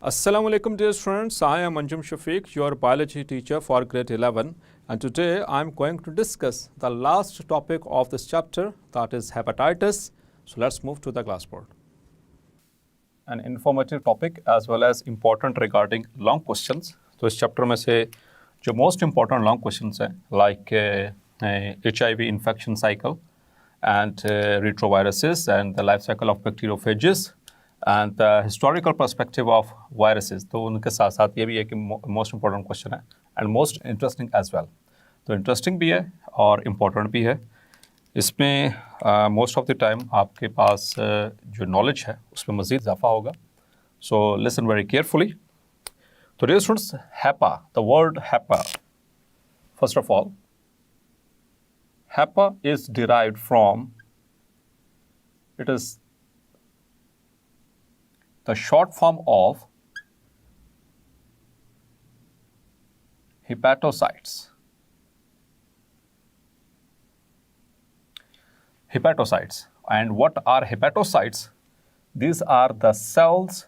Assalamu alaikum dear students, I am Anjum Shafiq, your biology teacher for grade 11, and today I am going to discuss the last topic of this chapter, that is hepatitis. So let's move to the classboard. An informative topic as well as important regarding long questions. तो इस chapter में से जो most important long questions हैं like HIV infection cycle and retroviruses and the life cycle of bacteriophages and the historical perspective of viruses. तो उनके साथ साथ ये भी एक मोस्ट इम्पॉर्टेंट क्वेश्चन है and most interesting as well. तो इंटरेस्टिंग भी है और इम्पॉर्टेंट भी है. इसमें मोस्ट ऑफ द टाइम आपके पास जो नॉलेज है उसमें मज़ीद इजाफा होगा. So listen very carefully. तो dear students, HEPA, the word HEPA, first of all, HEPA is derived from, it is the short form of hepatocytes. Hepatocytes. And what are hepatocytes? These are the cells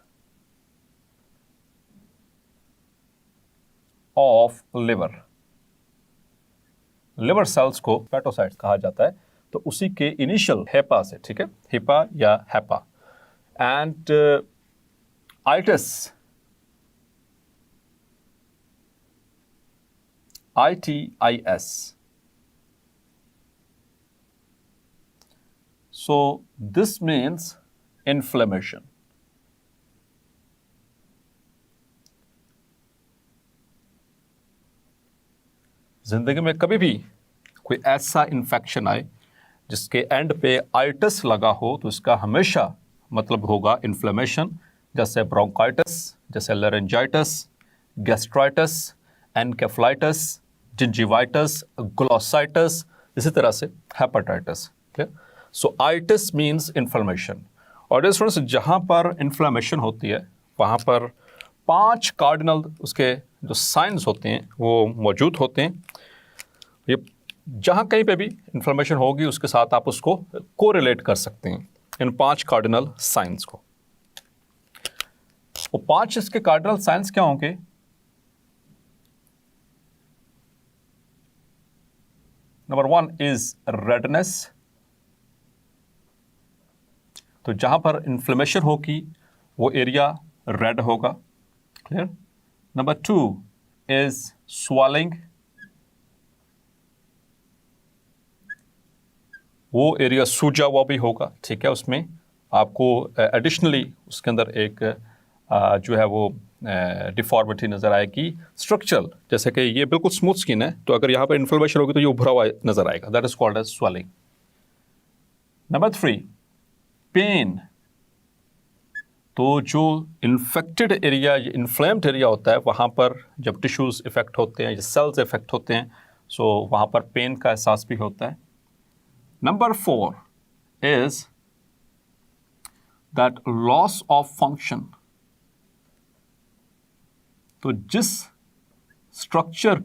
of liver. Liver cells को hepatocytes कहा जाता है. तो उसी के initial HEPA से, ठीक है, हेपा या HEPA. And itis, ITIS. So this means inflammation. जिंदगी में कभी भी कोई ऐसा इन्फेक्शन आए जिसके एंड पे आइटिस लगा हो तो इसका हमेशा मतलब होगा इन्फ्लेमेशन, जैसे ब्रोंकाइटिस, जैसे लारिंजाइटिस, गैस्ट्राइटिस, एनकेफलाइटिस, जिंजिवाइटिस, ग्लोसाइटिस, इसी तरह से हेपेटाइटिस. सो आइटिस मीन्स इन्फ्लेमेशन. और स्टूडेंट्स, जहाँ पर इन्फ्लेमेशन होती है वहाँ पर 5 कार्डिनल उसके जो साइंस होते हैं वो मौजूद होते हैं. ये जहाँ कहीं पे भी इन्फ्लेमेशन होगी उसके साथ आप उसको कोरिलेट कर सकते हैं इन 5 कार्डिनल साइंस को. वो 5 इसके कार्डिनल साइंस क्या होंगे? Number 1 is redness. तो जहाँ पर इन्फ्लेमेशन होगी वो एरिया रेड होगा. क्लियर? Number 2 is swelling. वो एरिया सूजा हुआ भी होगा, ठीक है. उसमें आपको एडिशनली उसके अंदर एक जो है वो डिफॉर्मिटी नज़र आएगी स्ट्रक्चरल. जैसे कि ये बिल्कुल स्मूथ स्किन है, तो अगर यहाँ पर इन्फ्लेमेशन होगी तो ये उभरा हुआ नज़र आएगा. That is called as swelling. Number 3 pain. तो जो इन्फेक्टेड एरिया, इन्फ्लेम्ड एरिया होता है, वहाँ पर जब टिश्यूज़ इफेक्ट होते हैं या सेल्स इफेक्ट होते हैं, सो वहाँ पर पेन का एहसास भी होता है. Number 4 is that loss of function. तो जिस स्ट्रक्चर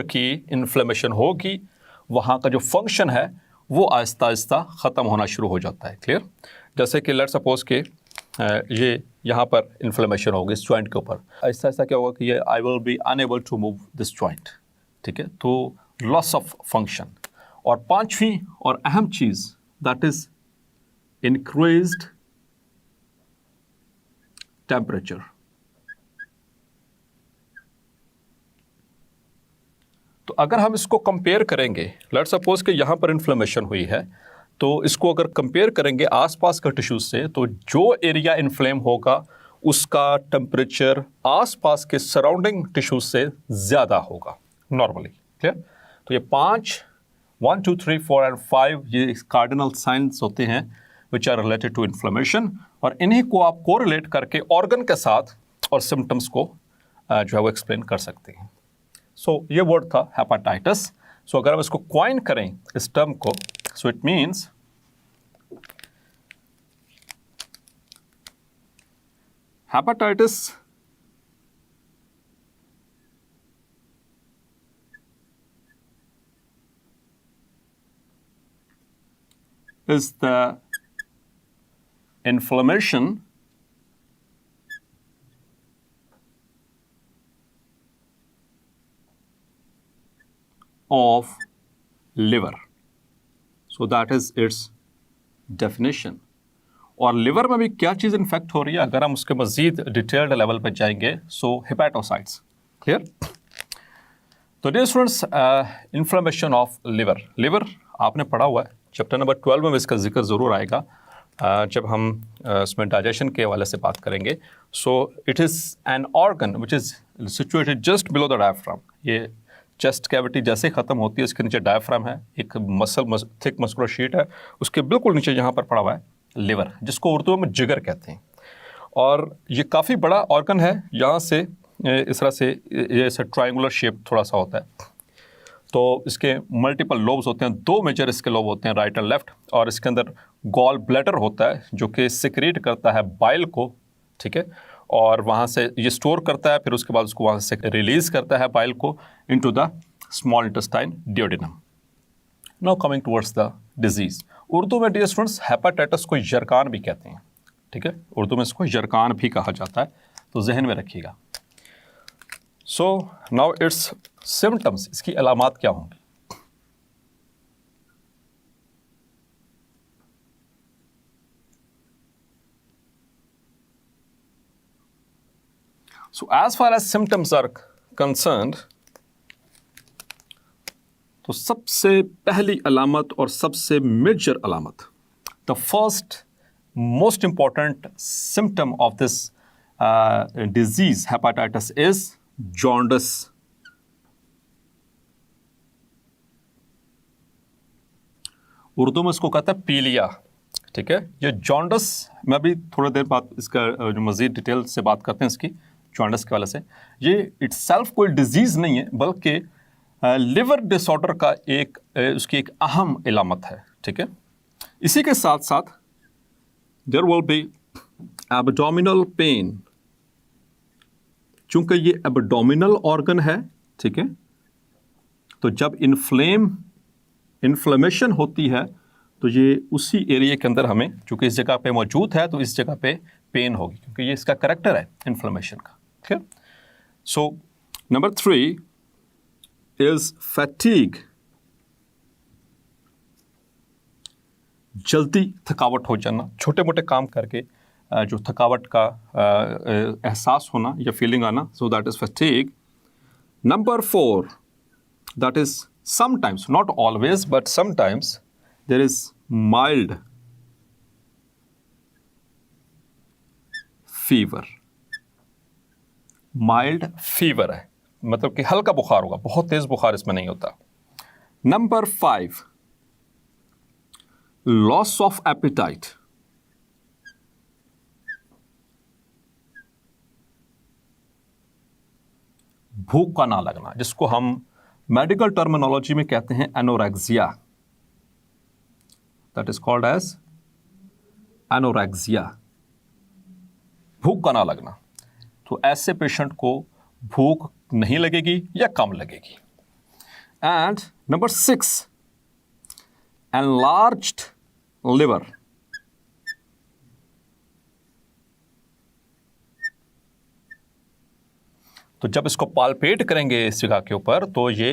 की इन्फ्लेमेशन होगी वहाँ का जो फंक्शन है वो आहिस्ता आहिस्ता ख़त्म होना शुरू हो जाता है. क्लियर? जैसे कि लेट्स सपोज के ये यहाँ पर इन्फ्लेमेशन होगी इस जॉइंट के ऊपर. आहिस्ता आहिस्ता क्या होगा कि ये I will be unable to move this joint. ठीक है, तो लॉस ऑफ फंक्शन. और 5वीं और अहम चीज़, दैट इज इंक्रीज्ड टेम्परेचर. तो अगर हम इसको कंपेयर करेंगे, लेट्स सपोज कि यहाँ पर इन्फ्लेमेशन हुई है, तो इसको अगर कंपेयर करेंगे आसपास के टिश्यूज से, तो जो एरिया इन्फ्लेम होगा उसका टेम्परेचर आसपास के सराउंडिंग टिश्यूज से ज़्यादा होगा नॉर्मली. क्लियर? तो ये 5 1 2 3 4 एंड 5 ये कार्डिनल साइंस होते हैं which are related to inflammation. और इन्हीं को आप कोरिलेट करके ऑर्गन के साथ और सिम्टम्स को जो है वो एक्सप्लेन कर सकते हैं. सो ये वर्ड था हेपेटाइटिस. सो अगर हम इसको क्वाइन करें इस टर्म को, so it means hepatitis is the inflammation of liver. So that is its definition. और लिवर में भी क्या चीज़ इन्फेक्ट हो रही है, अगर हम उसके मजीद डिटेल्ड लेवल पर जाएंगे, सो हेपेटोसाइट्स. क्लियर? तो dear students, inflammation of liver आपने पढ़ा हुआ है, चैप्टर नंबर 12 में इसका जिक्र ज़रूर आएगा जब हम उसमें डाइजेशन के हवाले से बात करेंगे. सो it is an organ which is situated just below the diaphragm. ये चेस्ट कैविटी जैसे ख़त्म होती है, इसके नीचे डायफ्राम है, एक थिक मस्कुलर शीट है, उसके बिल्कुल नीचे यहाँ पर पड़ा हुआ है लिवर, जिसको उर्दू में जिगर कहते हैं. और ये काफ़ी बड़ा ऑर्गन है. यहाँ से इस तरह से ये ऐसा ट्रायंगुलर शेप थोड़ा सा होता है. तो इसके मल्टीपल लोब्स होते हैं, 2 मेजर इसके लोब होते हैं, राइट एंड लेफ्ट. और इसके अंदर गॉल ब्लैडर होता है जो कि सिक्रीट करता है बाइल को, ठीक है, और वहाँ से ये स्टोर करता है, फिर उसके बाद उसको वहाँ से रिलीज़ करता है बाइल को into the small intestine duodenum. Now coming towards the disease. Urdu में डियर स्टूडेंट्स हेपेटाइटिस को यरकान भी कहते हैं, ठीक है, उर्दू में इसको यरकान भी कहा जाता है, तो जहन में रखिएगा. सो नाउ इट्स सिम्टम्स, इसकी अलामात क्या होंगी. So as far as symptoms are concerned, तो सबसे पहली अलामत और सबसे मेजर अलामत, the first most important symptom of this disease hepatitis is jaundice. Urdu में इसको कहता है पीलिया, ठीक है. ये जॉन्डिस मैं भी थोड़ी देर बाद इसका जो मज़ीद डिटेल से बात करते हैं इसकी जॉन्डिस के वाले से. ये इट्सेल्फ कोई डिजीज़ नहीं है, बल्कि लिवर डिसऑर्डर का उसकी एक अहम इलामत है, ठीक है. इसी के साथ साथ there will be abdominal pain. चूंकि ये एब्डोमिनल ऑर्गन है, ठीक है, तो जब इन्फ्लेमेशन होती है तो ये उसी एरिया के अंदर हमें, चूंकि इस जगह पे मौजूद है, तो इस जगह पे पेन होगी, क्योंकि ये इसका करैक्टर है इन्फ्लेमेशन का. ठीक है. So number 3 is fatigue. जल्दी थकावट हो जाना, छोटे मोटे काम करके जो थकावट का एहसास होना या फीलिंग आना, so that is fatigue. Number 4, that is sometimes, not always, but sometimes there is mild fever. mild fever है, मतलब कि हल्का बुखार होगा, बहुत तेज बुखार इसमें नहीं होता. Number 5, loss of appetite. भूख का ना लगना, जिसको हम मेडिकल टर्मिनोलॉजी में कहते हैं anorexia. That is called as anorexia. भूख का ना लगना, तो ऐसे पेशेंट को भूख नहीं लगेगी या कम लगेगी. And number 6, enlarged liver. तो जब इसको पालपेट करेंगे इस जगह के ऊपर, तो ये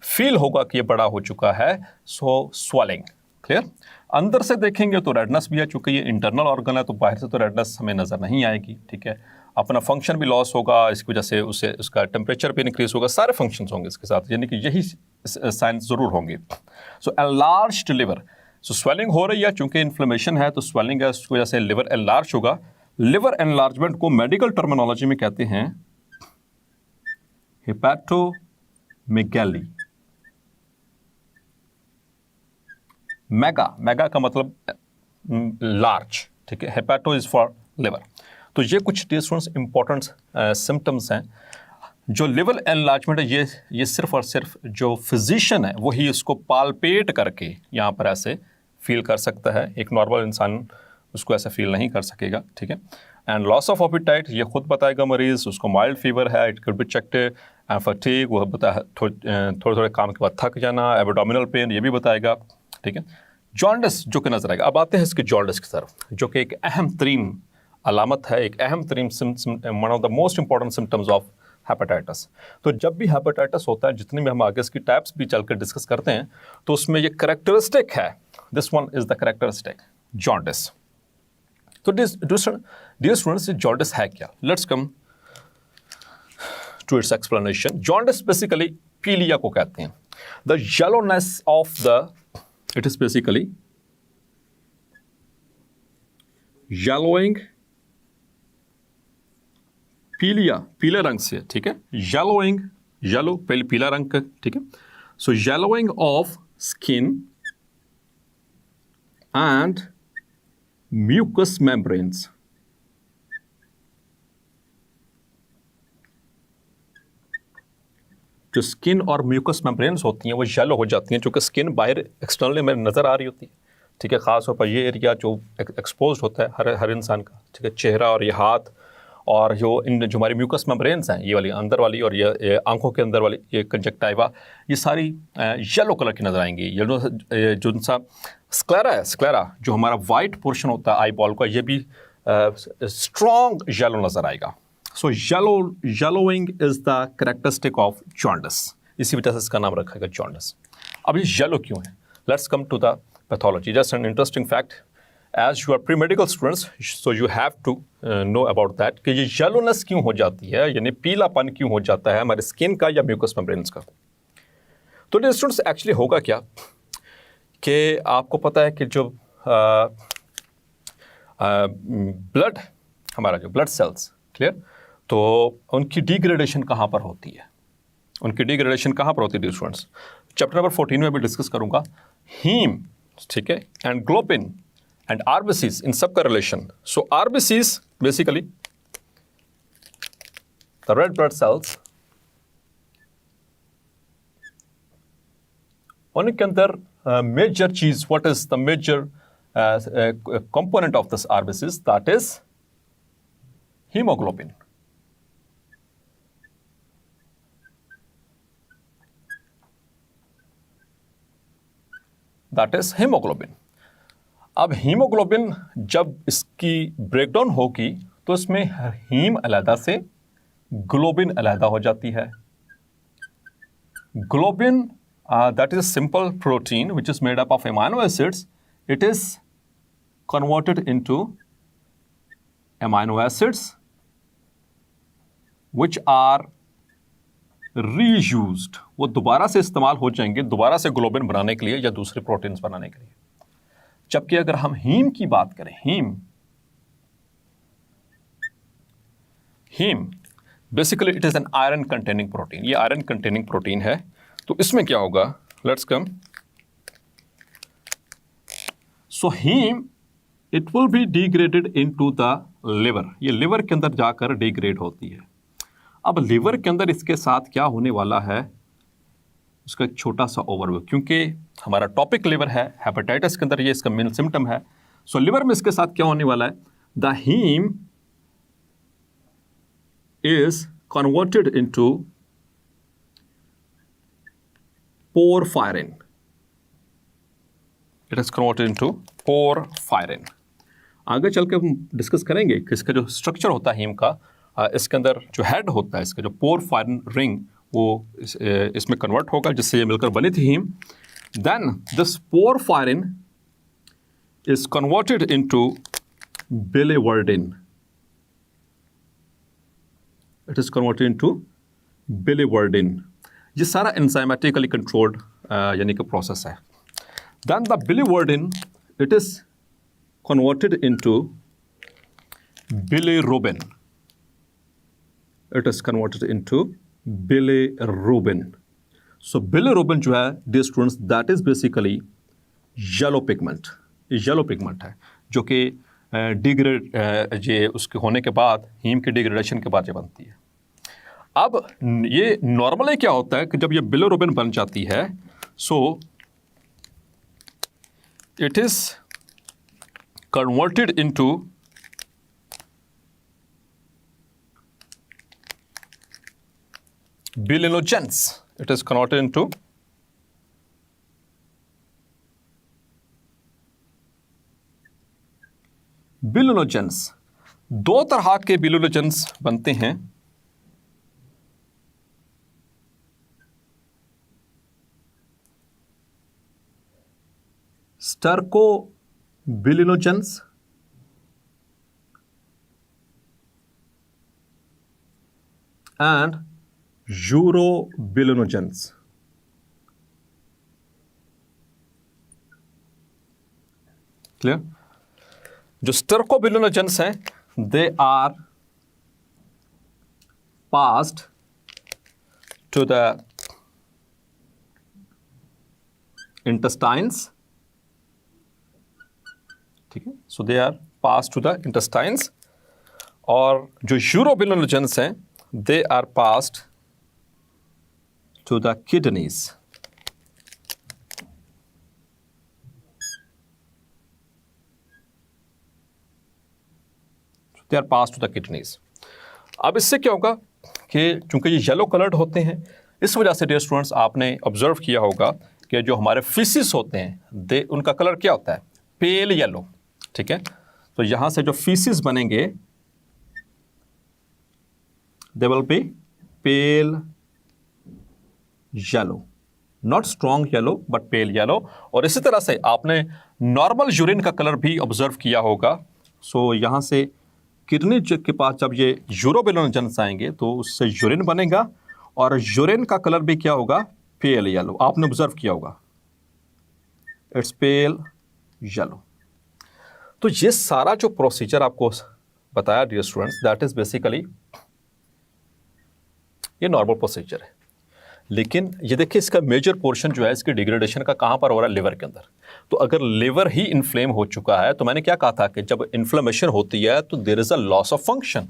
फील होगा कि ये बड़ा हो चुका है. सो स्वेलिंग. क्लियर. अंदर से देखेंगे तो रेडनेस भी है, चूंकि ये इंटरनल ऑर्गन है, तो बाहर से तो रेडनेस हमें नज़र नहीं आएगी. ठीक है. अपना फंक्शन भी लॉस होगा, इसकी वजह से उसका टेम्परेचर भी इंक्रीज होगा, सारे फंक्शंस होंगे इसके साथ, यानी कि यही साइंस ज़रूर होंगे. सो एनलार्ज्ड लिवर. सो स्वेलिंग हो रही है, चूंकि इन्फ्लेमेशन है तो स्वेलिंग है, उसकी वजह से लिवर एनलार्ज होगा. लिवर एनलार्जमेंट को मेडिकल टर्मिनोलॉजी में कहते हैं हेपेटोमेगाली. मेगा का मतलब लार्ज. ठीक है. Hepato is for liver. तो ये कुछ स्टूडेंट्स इंपॉर्टेंट सिम्टम्स हैं. जो लिवर एनलार्जमेंट है, ये सिर्फ और सिर्फ जो फिजिशियन है वही इसको पालपेट करके यहाँ पर ऐसे फील कर सकता है. एक नॉर्मल इंसान उसको ऐसा फील नहीं कर सकेगा. ठीक है. एंड लॉस ऑफ एपेटाइट, ये खुद बताएगा मरीज, उसको माइल्ड फीवर है, it could be checked. And fatigue, वो थोड़े थोड़े काम के बाद थक जाना. एब्डोमिनल पेन, ये भी बताएगा. ठीक है. जॉन्डिस जो कि नजर आएगा। अब आते हैं इसके जॉन्डिस की तरफ, जो कि एक अहम तरीन अलामत है, एक अहम तरीन one of the most important symptoms of hepatitis. तो जब भी हेपेटाइटिस होता है, जितने भी हम आगे इसकी टाइप्स भी चलकर डिस्कस करते हैं, तो उसमें ये करेक्टरिस्टिक है, this one is the characteristic jaundice. तो डियर स्टूडेंट्स, जॉन्डिस है क्या? Let's come to its explanation. Jaundice basically पीलिया को कहते हैं। The yellowness of the, it is basically yellowing, पीलिया पीले रंग से, ठीक है, येलोइंग, येलो पीला रंग का, ठीक है। So yellowing of skin and mucus membranes, जो स्किन और म्यूकस मेम्ब्रेन्स होती हैं वो येलो हो जाती हैं, क्योंकि स्किन बाहर एक्सटर्नली में नज़र आ रही होती है, ठीक है। ख़ास तौर पर ये एरिया जो एक्सपोज होता है हर इंसान का, ठीक है, चेहरा और ये हाथ, और जो हमारी म्यूकस मेम्ब्रेन्स हैं, ये वाली अंदर वाली और ये आंखों के अंदर वाली ये कंजक्टाइवा, ये सारी येलो कलर की नज़र आएंगी। येलो जो सा स्क्लेरा है, स्क्लेरा जो हमारा वाइट पोर्शन होता है आई बॉल का, ये भी स्ट्रॉन्ग येलो नज़र आएगा। So yellowing is the characteristic of jaundice, इसी वजह से इसका नाम रखा गया जॉन्डिस। अब ये येलो क्यों है? Let's come to the pathology. Just an interesting fact, as you are pre medical students, so you have to know about that कि ये येलोनेस क्यों हो जाती है, यानी पीलापन क्यों हो जाता है हमारे स्किन का या म्यूकस मेम्ब्रेन्स का। तो डियर स्टूडेंट्स, एक्चुअली होगा क्या कि आपको पता है कि जो ब्लड, हमारा जो ब्लड सेल्स, क्लियर, तो उनकी डिग्रेडेशन कहाँ पर होती है? उनकी डिग्रेडेशन कहाँ पर होती है डियर स्टूडेंट्स? चैप्टर नंबर 14 में भी डिस्कस करूँगा। हीम, ठीक है, एंड ग्लोबिन एंड आरबीसीज, इन सब का रिलेशन। So RBCs basically the red blood cells, उनके अंदर मेजर चीज, what is the major component of this RBCs? That is haemoglobin. That is haemoglobin. अब हीमोग्लोबिन जब इसकी ब्रेकडाउन होगी तो इसमें हीम अलहदा से ग्लोबिन अलहदा हो जाती है। Globin that is a simple protein which is made up of amino acids. It is converted into amino acids which are reused. वो दोबारा से इस्तेमाल हो जाएंगे, दोबारा से ग्लोबिन बनाने के लिए या दूसरे प्रोटीन्स बनाने के लिए। जबकि अगर हम हीम की बात करें, haem basically it is an iron containing protein. ये आयरन कंटेनिंग प्रोटीन है। तो इसमें क्या होगा? Let's come. So haem it will be degraded into the liver. ये लिवर के अंदर जाकर डिग्रेड होती है। अब लिवर के अंदर इसके साथ क्या होने वाला है, उसका एक छोटा सा ओवरव्यू, क्योंकि हमारा टॉपिक लिवर है, हेपेटाइटिस के अंदर ये इसका मेन सिम्टम है। सो लिवर में इसके साथ क्या होने वाला है? The haem is converted into porphyrin. It is converted into porphyrin. आगे चल के हम डिस्कस करेंगे कि इसका जो स्ट्रक्चर होता है हीम का, इसके अंदर जो हेड होता है, इसका जो पोरफायरिन रिंग, वो इसमें कन्वर्ट होगा, जिससे ये मिलकर बनी थी haem. Then this porphyrin is converted into biliverdin. It is converted into biliverdin. ये सारा एंजाइमेटिकली कंट्रोल्ड यानी कि प्रोसेस है। Then the biliverdin it is converted into bilirubin. It is converted into bilirubin. So bilirubin जो है dear students, that is basically yellow pigment. Yellow pigment है जो कि डिग्रेड ये उसके होने के बाद, हीम के डिग्रेडेशन के बाद ये बनती है। अब ये नॉर्मली क्या होता है कि जब ये बिलिरुबिन बन जाती है, so it is converted into bilinogens. It is converted into bilinogens, दो तरह के बिल्यूनोजेंस बनते हैं। Stercobilinogens and urobilinogens. क्लियर? जो स्टर्कोबिल्यूनोजेंस हैं, they are passed to the intestines, ठीक है, so they are passed to the intestines. और जो यूरोबिल्यूनोजेंस हैं, they are passed to the kidneys. They are passed to the kidneys. अब इससे क्या होगा कि चूंकि ये येलो कलर्ड होते हैं, इस वजह से डियर स्टूडेंट्स आपने ऑब्जर्व किया होगा कि जो हमारे फीसिस होते हैं, उनका कलर क्या होता है? पेल येलो, ठीक है। तो यहां से जो फीसिस बनेंगे, they will be pale yellow, not strong yellow but pale yellow। और इसी तरह से आपने नॉर्मल यूरिन का कलर भी ऑब्जर्व किया होगा। सो यहाँ से किडनी के पास जब ये यूरोबिल्यूनोजेंस आएंगे तो उससे यूरिन बनेगा और यूरिन का कलर भी क्या होगा? Pale yellow. आपने ऑब्जर्व किया होगा, इट्स पेल येलो। तो ये सारा जो प्रोसीजर आपको बताया dear students, that is basically ये नॉर्मल प्रोसीजर है। लेकिन ये देखिए इसका मेजर पोर्शन जो है इसकी डिग्रेडेशन का कहाँ पर हो रहा है? लिवर के अंदर। तो अगर लिवर ही इन्फ्लेम हो चुका है, तो मैंने क्या कहा था कि जब इन्फ्लेमेशन होती है तो there is a loss of function,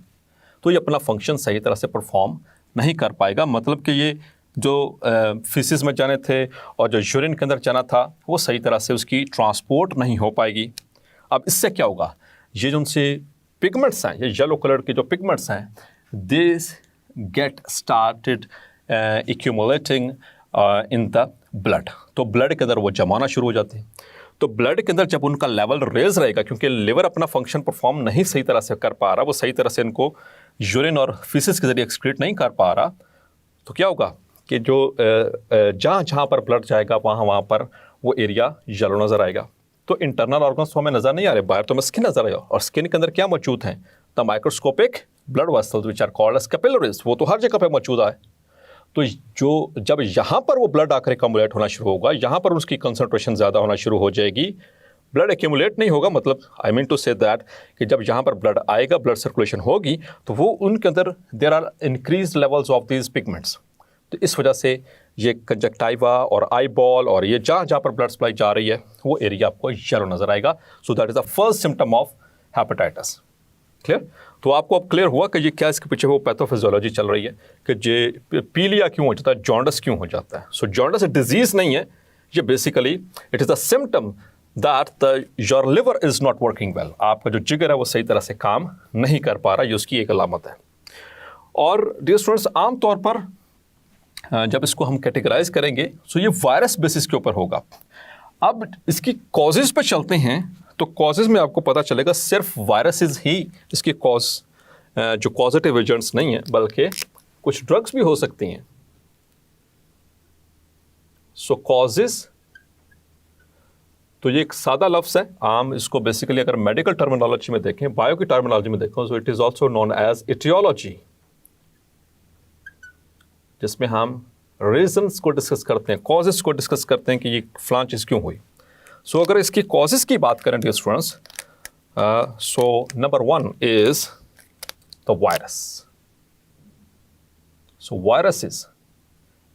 तो ये अपना फंक्शन सही तरह से परफॉर्म नहीं कर पाएगा। मतलब कि ये जो फीसिस में जाने थे और जो यूरिन के अंदर जाना था, वो सही तरह से उसकी ट्रांसपोर्ट नहीं हो पाएगी। अब इससे क्या होगा? ये जो उनसे पिगमेंट्स हैं, ये येलो कलर के जो पिगमेंट्स हैं, this get started accumulating in the blood। तो ब्लड के अंदर वो जमाना शुरू हो जाते हैं। तो ब्लड के अंदर जब उनका लेवल रेज रहेगा, क्योंकि लिवर अपना फंक्शन परफॉर्म नहीं सही तरह से कर पा रहा, वो सही तरह से इनको यूरिन और फीसिस के जरिए एक्सक्रीट नहीं कर पा रहा, तो क्या होगा कि जो जहाँ जहाँ पर ब्लड जाएगा वहाँ पर वो एरिया येलो नज़र आएगा। तो इंटरनल ऑर्गन्स तो हमें नज़र नहीं आ रहे, बाहर तो हमें स्किन नज़र आएगा। और स्किन के अंदर क्या मौजूद हैं? The microscopic blood vessels which are called as capillaries, वो तो हर जगह पे मौजूद है। तो जो जब यहाँ पर वो ब्लड आकर एक्यूमुलेट होना शुरू होगा, यहाँ पर उसकी कंसंट्रेशन ज़्यादा होना शुरू हो जाएगी। ब्लड एक्यूमुलेट नहीं होगा, मतलब I mean to say that कि जब यहाँ पर ब्लड आएगा, ब्लड सर्कुलेशन होगी, तो वो उनके अंदर there are increase levels of these pigments. तो इस वजह से ये कंजक्टाइवा और आई बॉल और ये जहाँ जहाँ पर ब्लड सप्लाई जा रही है, वो एरिया आपको येलो नज़र आएगा। So that is the first symptom of hepatitis. Clear? तो आपको अब क्लियर हुआ कि ये क्या इसके पीछे वो पैथोफिजियोलॉजी चल रही है कि ये पीलिया क्यों हो जाता है, जॉन्डिस क्यों हो जाता है। सो जॉन्डिस डिजीज़ नहीं है, ये basically it is the symptom that your liver is not working well. आपका जो जिगर है वो सही तरह से काम नहीं कर पा रहा, ये उसकी एक अलामत है। और डियर स्टूडेंट्स, आमतौर पर जब इसको हम कैटेगराइज करेंगे तो ये वायरस बेसिस के ऊपर होगा। अब इसकी कॉजेज़ पे चलते हैं, तो कॉजेज़ में आपको पता चलेगा सिर्फ वायरसेस ही इसके जो कॉजेटिव एजेंट्स नहीं हैं, बल्कि कुछ ड्रग्स भी हो सकती हैं। सो कॉजेज़, तो ये एक सादा लफ्ज़ है, आम इसको बेसिकली अगर मेडिकल टर्मिनोलॉजी में देखें, बायो की टर्मिनोलॉजी में देखें, so it is also known as aetiology, जिसमें हम रीजंस को डिस्कस करते हैं, कॉजेज़ को डिस्कस करते हैं कि ये फलां चीज़ क्यों हुई। सो अगर इसकी कॉजेज़ की बात करें dear students, so number 1 is the virus. So viruses,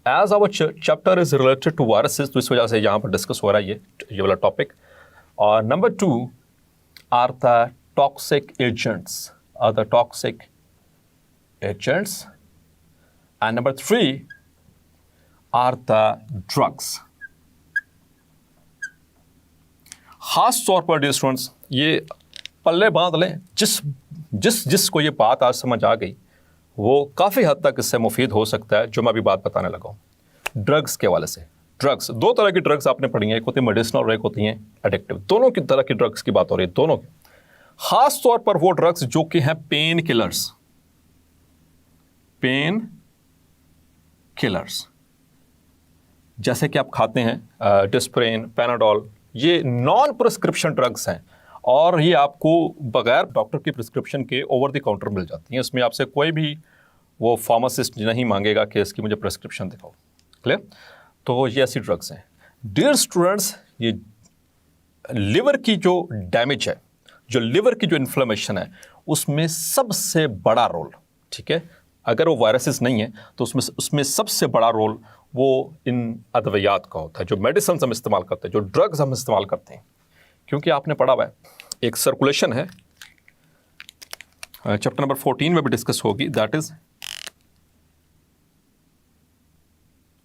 as our chapter is related to viruses, तो इस वजह से यहाँ पर डिस्कस हो रहा है ये वाला टॉपिक। और number 2 are the toxic agents, and number 3 are the drugs। खास तौर पर डियर स्टूडेंट्स ये पल्ले बांध लें, जिसको ये बात आज समझ आ गई वो काफ़ी हद तक इससे मुफीद हो सकता है, जो मैं अभी बात बताने लगा हूँ। ड्रग्स के हवाले से, ड्रग्स, दो तरह की ड्रग्स आपने पढ़ी हैं, एक होती है मेडिसिनल और एक होती हैं एडिक्टिव। दोनों की तरह की ड्रग्स की बात हो रही है, दोनों की। खास तौर पर वो ड्रग्स जो कि हैं पेन किलर्स, जैसे कि आप खाते हैं डिस्प्रिन, पैनाडोल, ये नॉन प्रिस्क्रिप्शन ड्रग्स हैं और ये आपको बगैर डॉक्टर की प्रिस्क्रिप्शन के ओवर द काउंटर मिल जाती हैं। इसमें आपसे कोई भी वो फार्मासिस्ट नहीं मांगेगा कि इसकी मुझे प्रिस्क्रिप्शन दिखाओ। क्लियर? तो ये ऐसी ड्रग्स हैं। डियर स्टूडेंट्स, ये लिवर की जो डैमेज है, जो लिवर की जो इन्फ्लेमेशन है, उसमें सबसे बड़ा रोल, ठीक है, अगर वो वायरसेस नहीं है तो उसमें सबसे बड़ा रोल वो इन अद्वियात का होता है, जो मेडिसिन हम इस्तेमाल करते हैं, जो ड्रग्स हम इस्तेमाल करते हैं। क्योंकि आपने पढ़ा हुआ है, एक सर्कुलेशन है, चैप्टर नंबर 14 में भी डिस्कस होगी, that is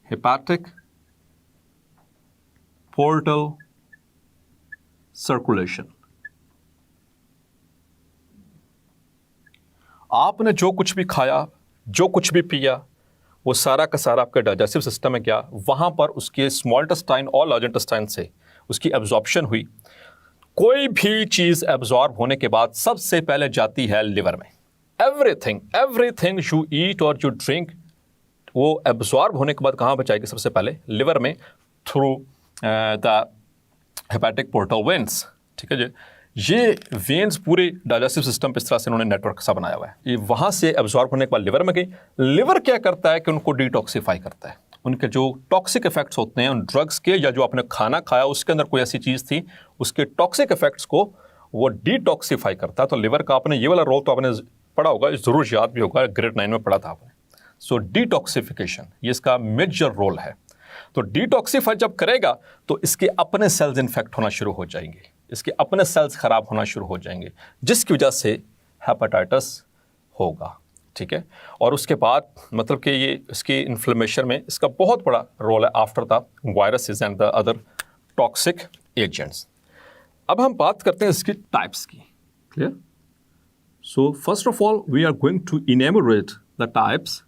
hepatic portal circulation. आपने जो कुछ भी खाया, जो कुछ भी पिया, वो सारा का सारा आपका डाइजेस्टिव सिस्टम में गया, वहाँ पर उसके स्मॉल इंटेस्टाइन और लार्ज इंटेस्टाइन से उसकी एब्जॉर्प्शन हुई। कोई भी चीज़ एब्जॉर्ब होने के बाद सबसे पहले जाती है लिवर में। एवरीथिंग यू ईट और यू ड्रिंक, वो एब्जॉर्ब होने के बाद कहाँ पर जाएगी? सबसे पहले लिवर में, through the hepatic portal veins. ठीक है जी, ये वेन्स पूरे डाइजेस्टिव सिस्टम पे इस तरह से उन्होंने नेटवर्क सा बनाया हुआ है। ये वहाँ से एब्जॉर्ब होने के बाद लिवर में गई। लिवर क्या करता है कि उनको डिटॉक्सीफाई करता है। उनके जो टॉक्सिक इफेक्ट्स होते हैं उन ड्रग्स के, या जो आपने खाना खाया उसके अंदर कोई ऐसी चीज़ थी, उसके टॉक्सिक इफेक्ट्स को वो डिटॉक्सीफाई करता है। तो लिवर का आपने ये वाला रोल तो आपने पढ़ा होगा, ज़रूर याद भी होगा, ग्रेड 9 में पढ़ा था आपने। सो डिटॉक्सिफिकेशन ये इसका मेजर रोल है। तो डिटॉक्सीफाई जब करेगा तो इसके अपने सेल्स इन्फेक्ट होना शुरू हो जाएंगे, इसके अपने सेल्स खराब होना शुरू हो जाएंगे, जिसकी वजह से हेपेटाइटिस होगा। ठीक है, और उसके बाद मतलब कि ये इसकी इन्फ्लेमेशन में इसका बहुत बड़ा रोल है after the viruses and the other toxic agents. अब हम बात करते हैं इसकी टाइप्स की। Clear? So first of all we are going to enumerate the types.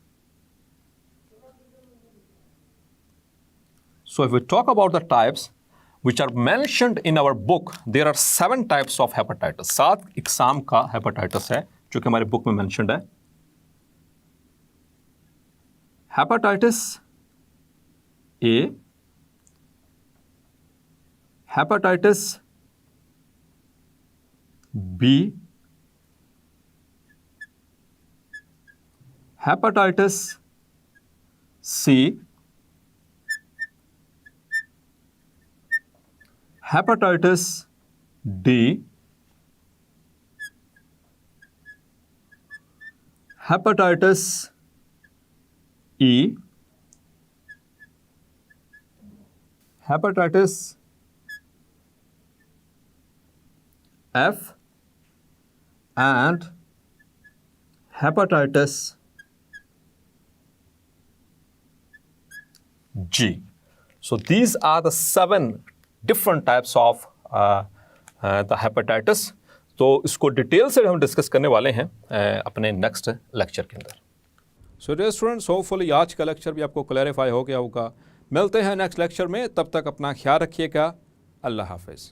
So if we talk about the types which are mentioned in our book, there are 7 types of hepatitis. 7 इकसाम का hepatitis है जो कि हमारे book में mentioned है। Hepatitis A, hepatitis B, hepatitis C, hepatitis D, hepatitis E, hepatitis F, and hepatitis G. So these are the 7 different types of the hepatitis. तो इसको detail से हम डिस्कस करने वाले हैं अपने नेक्स्ट लेक्चर के अंदर। सो डियर स्टूडेंट्स, होपफुली आज का लेक्चर भी आपको क्लैरिफाई हो गया होगा। मिलते हैं नेक्स्ट लेक्चर में, तब तक अपना ख्याल रखिएगा। अल्लाह हाफिज़।